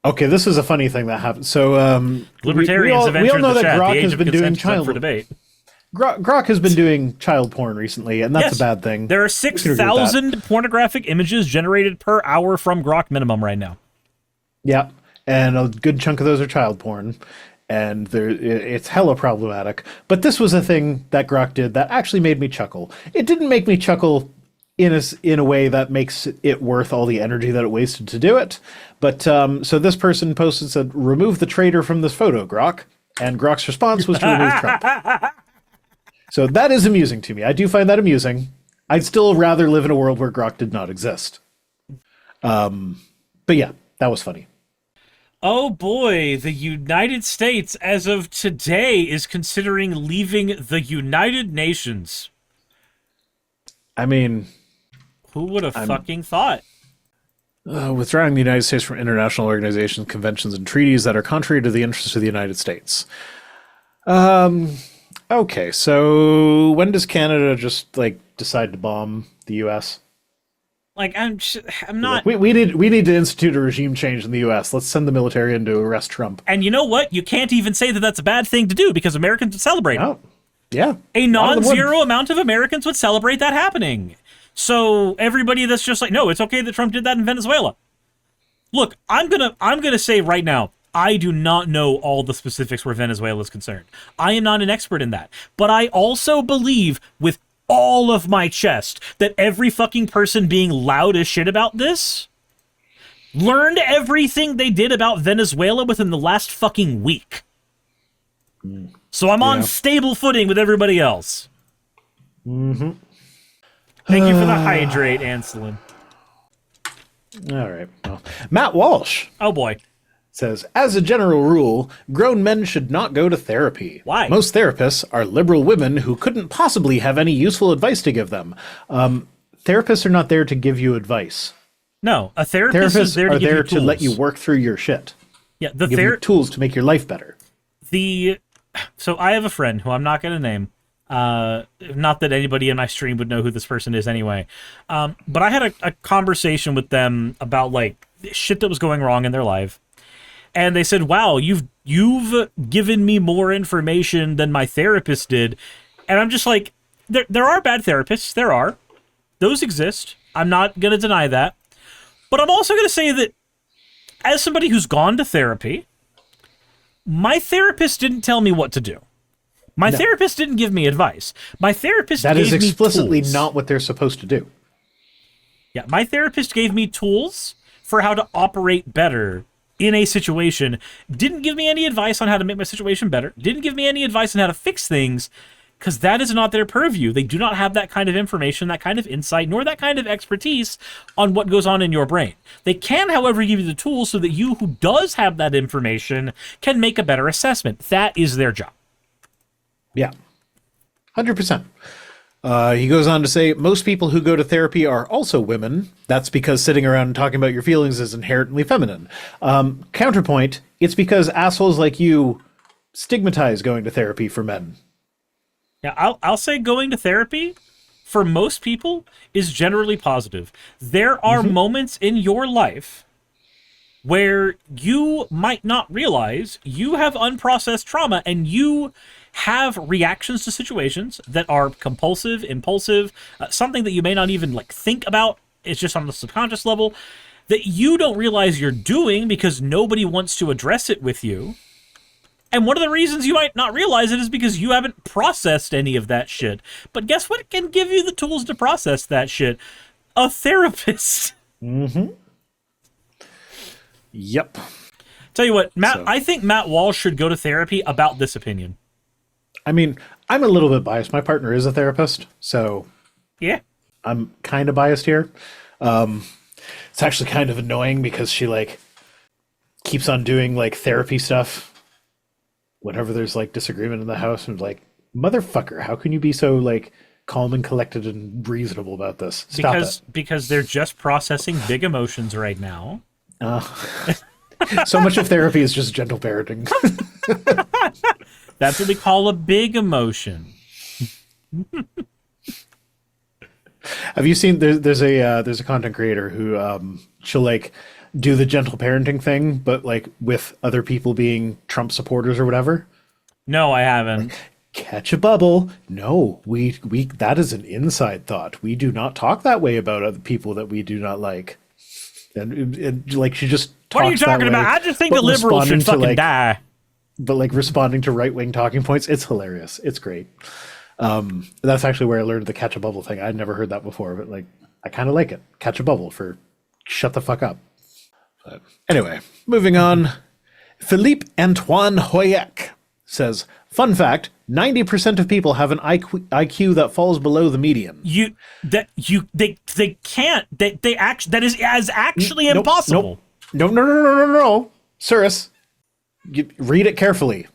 Okay, this is a funny thing that happened. So, Libertarians have entered know the that chat. Grok The age has of been doing consent is up child for debate. Grok has been doing child porn recently, and that's a bad thing. There are 6,000 pornographic images generated per hour from Grok minimum right now. Yeah, and a good chunk of those are child porn, and it's hella problematic. But this was a thing that Grok did that actually made me chuckle. It didn't make me chuckle in a way that makes it worth all the energy that it wasted to do it. But so this person posted, said, "Remove the traitor from this photo, Grok." And Grok's response was to remove Trump. So that is amusing to me. I do find that amusing. I'd still rather live in a world where Grok did not exist. But yeah, that was funny. Oh boy, the United States, as of today, is considering leaving the United Nations. I mean, who would have fucking thought? Withdrawing the United States from international organizations, conventions, and treaties that are contrary to the interests of the United States. Okay, so when does Canada just like decide to bomb the U.S.? Like, I'm not. We need to institute a regime change in the U.S. Let's send the military in to arrest Trump. And you know what? You can't even say that that's a bad thing to do because Americans would celebrate it. Yeah. A non-zero amount of Americans would celebrate that happening. So everybody that's just like, no, it's okay that Trump did that in Venezuela. Look, I'm gonna say right now, I do not know all the specifics where Venezuela is concerned. I am not an expert in that. But I also believe with all of my chest that every fucking person being loud as shit about this learned everything they did about Venezuela within the last fucking week. So I'm on stable footing with everybody else. Mm-hmm. Thank you for the hydrate, Anselin. All right. Well, Matt Walsh. Oh boy. Says, as a general rule, grown men should not go to therapy. Why? Most therapists are liberal women who couldn't possibly have any useful advice to give them. Therapists are not there to give you advice. No, a therapist is there to give you tools. To let you work through your shit. Yeah, give you tools to make your life better. So I have a friend who I'm not going to name. Not that anybody in my stream would know who this person is anyway. But I had a conversation with them about like shit that was going wrong in their life. And they said, wow, you've given me more information than my therapist did. And I'm just like, there are bad therapists. There are. Those exist. I'm not going to deny that. But I'm also going to say that as somebody who's gone to therapy, my therapist didn't tell me what to do. My therapist didn't give me advice. My therapist gave me tools. That is explicitly not what they're supposed to do. Yeah, my therapist gave me tools for how to operate better in a situation. Didn't give me any advice on how to make my situation better. Didn't give me any advice on how to fix things, because that is not their purview. They do not have that kind of information, that kind of insight, nor that kind of expertise on what goes on in your brain. They can, however, give you the tools so that you who does have that information can make a better assessment. That is their job. Yeah, 100%. He goes on to say, most people who go to therapy are also women. That's because sitting around and talking about your feelings is inherently feminine. Counterpoint, it's because assholes like you stigmatize going to therapy for men. Yeah, I'll say going to therapy for most people is generally positive. There are moments in your life where you might not realize you have unprocessed trauma and you have reactions to situations that are compulsive, impulsive, something that you may not even like think about. It's just on the subconscious level that you don't realize you're doing because nobody wants to address it with you. And one of the reasons you might not realize it is because you haven't processed any of that shit. But guess what can give you the tools to process that shit? A therapist. Mm-hmm. Yep. Tell you what, Matt, I think Matt Walsh should go to therapy about this opinion. I mean, I'm a little bit biased. My partner is a therapist, so yeah, I'm kind of biased here. It's actually kind of annoying because she like keeps on doing like therapy stuff whenever there's like disagreement in the house, and like, motherfucker, how can you be so like calm and collected and reasonable about this? Stop it. Because they're just processing big emotions right now. So much of therapy is just gentle parenting. That's what we call a big emotion. Have you seen? There's a content creator who she'll like do the gentle parenting thing, but like with other people being Trump supporters or whatever? No, I haven't. Catch a bubble. No, we that is an inside thought. We do not talk that way about other people that we do not like. And like she just talks What are you talking that way, about? I just think but the liberals should responding to, fucking die. But like responding to right-wing talking points, it's hilarious. It's great. That's actually where I learned the catch a bubble thing. I'd never heard that before, but like I kind of like it. Catch a bubble for shut the fuck up. But anyway, moving on. Philippe Antoine Hoyek says, fun fact, 90% of people have an IQ that falls below the median. They can't. That is actually impossible. No. Cyrus, read it carefully.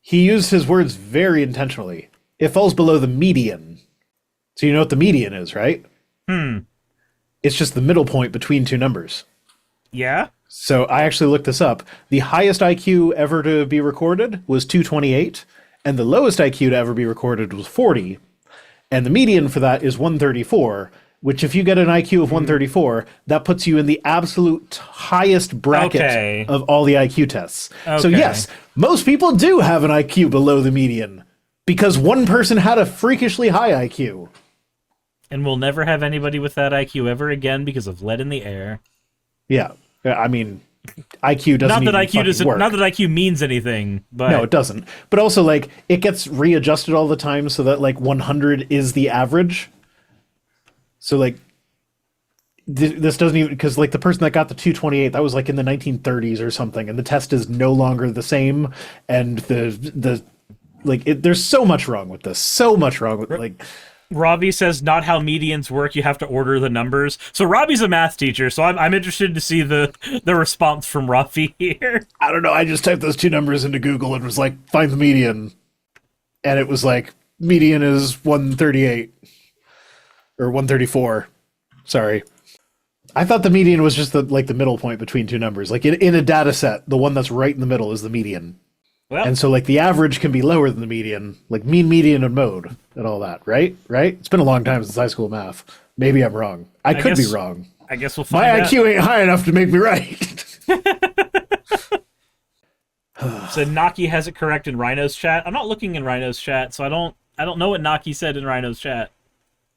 He used his words very intentionally. It falls below the median. So you know what the median is, right? It's just the middle point between two numbers. Yeah? So I actually looked this up. The highest IQ ever to be recorded was 228, and the lowest IQ to ever be recorded was 40. And the median for that is 134, which if you get an IQ of 134, that puts you in the absolute highest bracket of all the IQ tests. Okay. So yes, most people do have an IQ below the median because one person had a freakishly high IQ. And we'll never have anybody with that IQ ever again because of lead in the air. Yeah. I mean, IQ doesn't work. Not that IQ means anything, but... No, it doesn't. But also, like, it gets readjusted all the time so that, like, 100 is the average. So, like, this doesn't even... Because, like, the person that got the 228, that was, like, in the 1930s or something, and the test is no longer the same, and there's so much wrong with this. So much wrong with, like... Robbie says not how medians work. You have to order the numbers. So Robbie's a math teacher, so I'm interested to see the response from Robbie here. I don't know. I just typed those two numbers into Google and was like, find the median. And it was like, median is 138. Or 134. Sorry. I thought the median was just the middle point between two numbers. Like in a data set, the one that's right in the middle is the median. Well, and so, like, the average can be lower than the median, like mean, median, and mode, and all that, right? Right? It's been a long time since high school math. Maybe I'm wrong. I could be wrong. I guess we'll find out. My IQ ain't high enough to make me right. So Naki has it correct in Rhino's chat. I'm not looking in Rhino's chat, so I don't know what Naki said in Rhino's chat.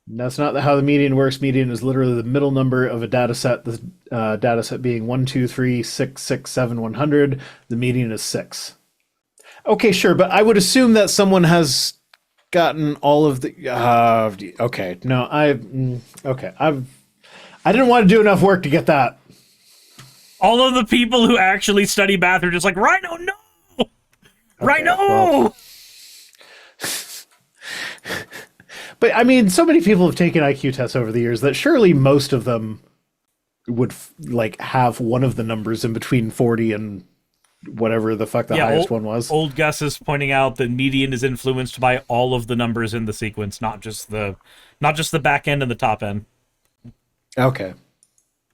That's not how the median works. Median is literally the middle number of a data set. The data set being 1, 2, 3, 6, 6, 7, 100. The median is 6. Okay, sure, but I would assume that someone has gotten all of the... okay, no, I didn't want to do enough work to get that. All of the people who actually study math are just like, Rhino, no! Okay, Rhino! Well. But, I mean, so many people have taken IQ tests over the years that surely most of them would, like, have one of the numbers in between 40 and... whatever the fuck the highest one was. Old Gus is pointing out that median is influenced by all of the numbers in the sequence, not just the back end and the top end. Okay.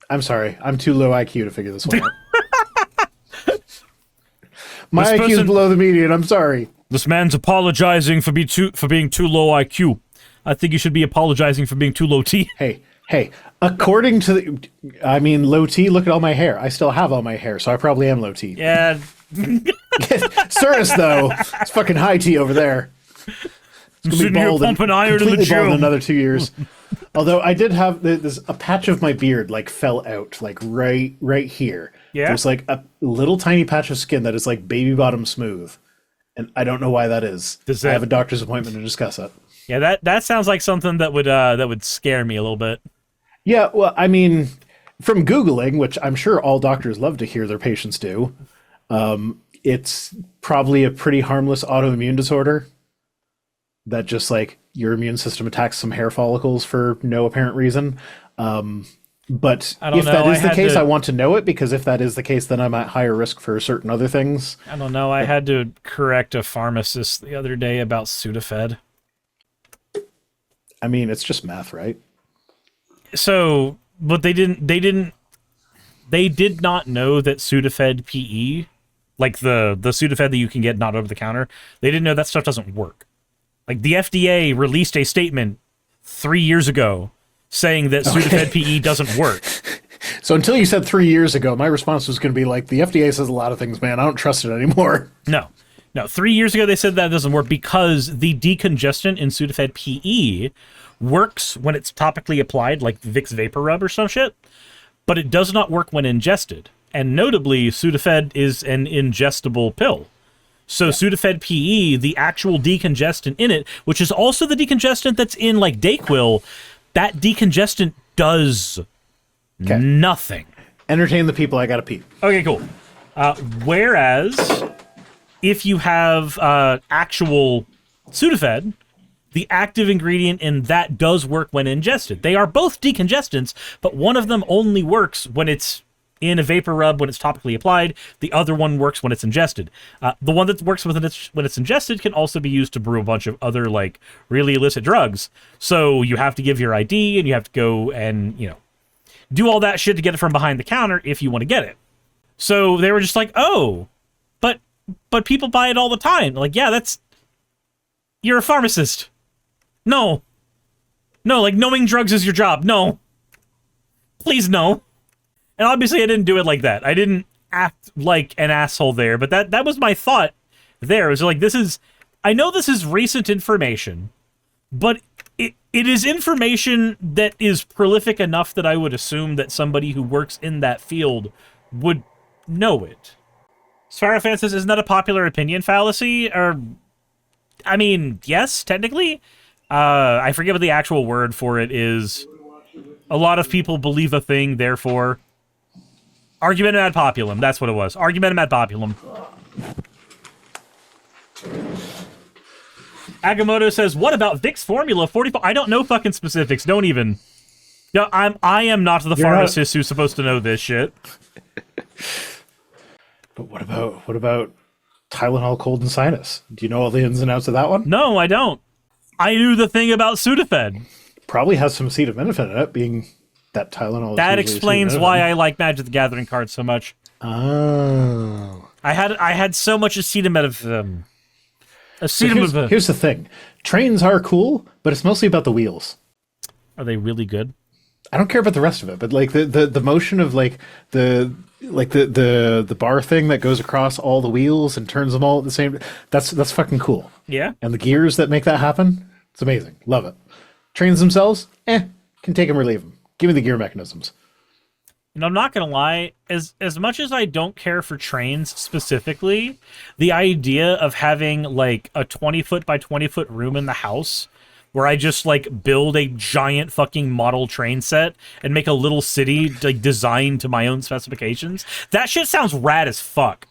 I'm sorry. I'm too low IQ to figure this one out. My IQ is below the median. I'm sorry. This man's apologizing for being too low IQ. I think you should be apologizing for being too low T. Hey, according to low T, look at all my hair. I still have all my hair, so I probably am low T. Yeah. Cyrus, though, it's fucking high T over there. It's sitting here pumping iron in the gym. In another 2 years. Although I did have there's a patch of my beard like fell out like right here. Yeah. There's like a little tiny patch of skin that is like baby bottom smooth, and I don't know why that is. I have a doctor's appointment to discuss it. Yeah, that sounds like something that would scare me a little bit. Yeah, well, I mean, from Googling, which I'm sure all doctors love to hear their patients do, it's probably a pretty harmless autoimmune disorder that just, like, your immune system attacks some hair follicles for no apparent reason. But if that is the case, I want to know it, because if that is the case, then I'm at higher risk for certain other things. I don't know. I had to correct a pharmacist the other day about Sudafed. I mean, it's just math, right? So, but they did not know that Sudafed PE, like the Sudafed that you can get not over the counter, they didn't know that stuff doesn't work. Like, the FDA released a statement 3 years ago saying that Sudafed PE doesn't work. So until you said 3 years ago, my response was going to be like, the FDA says a lot of things, man. I don't trust it anymore. No. 3 years ago they said that doesn't work because the decongestant in Sudafed PE works when it's topically applied, like Vicks Vapor Rub or some shit, but it does not work when ingested. And notably, Sudafed is an ingestible pill. So Sudafed PE, the actual decongestant in it, which is also the decongestant that's in like Dayquil, that decongestant does nothing. Entertain the people, I gotta pee. Okay, cool. Whereas, if you have actual Sudafed, the active ingredient in that does work when ingested. They are both decongestants, but one of them only works when it's in a vapor rub, when it's topically applied. The other one works when it's ingested. The one that works when it's ingested can also be used to brew a bunch of other, like, really illicit drugs. So you have to give your ID, and you have to go and, you know, do all that shit to get it from behind the counter if you want to get it. So they were just like, oh, but people buy it all the time. Like, yeah, you're a pharmacist. No, like, knowing drugs is your job. No. Please, no. And obviously I didn't do it like that. I didn't act like an asshole there, but that was my thought there. It was like, I know this is recent information, but it is information that is prolific enough that I would assume that somebody who works in that field would know it. Sawara fan says, isn't that a popular opinion fallacy? Or, I mean, yes, technically. I forget what the actual word for it is. A lot of people believe a thing, therefore... Argumentum ad populum, that's what it was. Argumentum ad populum. Agamotto says, what about Vicks Formula 44? I don't know fucking specifics, don't even. No, I am not the pharmacist who's supposed to know this shit. But what about Tylenol cold and sinus? Do you know all the ins and outs of that one? No, I don't. I knew the thing about Sudafed. Probably has some acetaminophen in it, being that Tylenol. That explains why I like Magic the Gathering cards so much. Oh. I had so much acetaminophen. Here's the thing. Trains are cool, but it's mostly about the wheels. Are they really good? I don't care about the rest of it, but like the motion of like the bar thing that goes across all the wheels and turns them all at the same, that's fucking cool. Yeah. And the gears that make that happen, it's amazing. Love it. Trains themselves, can take them or leave them. Give me the gear mechanisms. And I'm not gonna lie, as much as I don't care for trains specifically, the idea of having like a 20-foot by 20-foot room in the house where I just like build a giant fucking model train set and make a little city like designed to my own specifications, that shit sounds rad as fuck.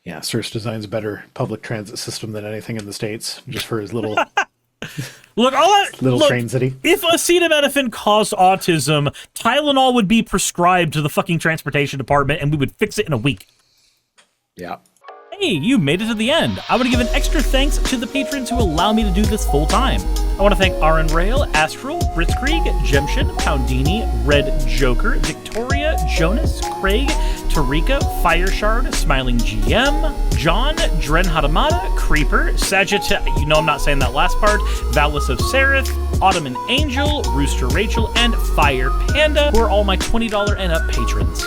Yeah, Circe designs a better public transit system than anything in the States, just for his little train city. If acetaminophen caused autism, Tylenol would be prescribed to the fucking transportation department and we would fix it in a week. Yeah. Hey, you made it to the end. I want to give an extra thanks to the patrons who allow me to do this full time. I want to thank Aaron Rail, Astral, Britzkrieg, Jemshin, Poundini, Red Joker, Victoria, Jonas, Craig, Tarika, Fireshard, Smiling GM, John, Dren Hadamada, Creeper, Sagitta, you know I'm not saying that last part, Valis of Seraph, Ottoman Angel, Rooster Rachel, and Fire Panda, who are all my $20 and up patrons.